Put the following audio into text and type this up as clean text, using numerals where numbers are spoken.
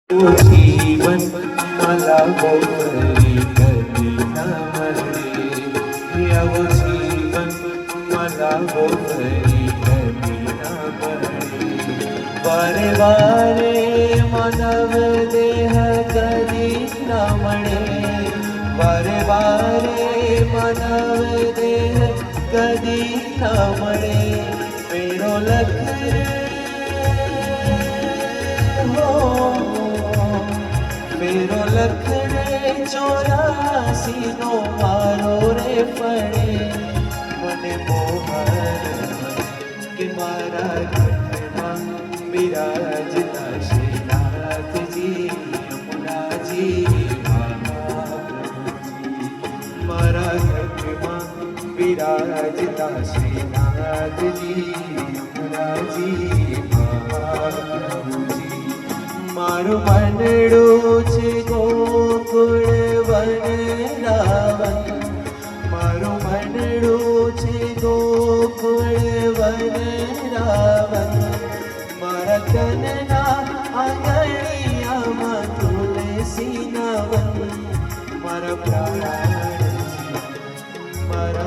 जीवन मला गोवरी कधी न मरे यावं जीवन मला गोवरी कधी न मरे वारे वारे मानव देह कधी न मळे वारे वारे मानव देह कधी न मळे मेरो लख मेरो लखड़े 84 नो मारो रे पड़े मने मोहर के मारा घटमा विराजता श्रीनाथजी यमुनाजी महाप्रभुजी मारा घटमा विराजता श्रीनाथजी यमुनाजी महाप्रभुजी मारू मनडू छे गोकुळ वनरावन मारू मनडू छे गोकुळ वनरावन मारा कनना आंगणियामां तुलसी नवन मारा प्राण मारा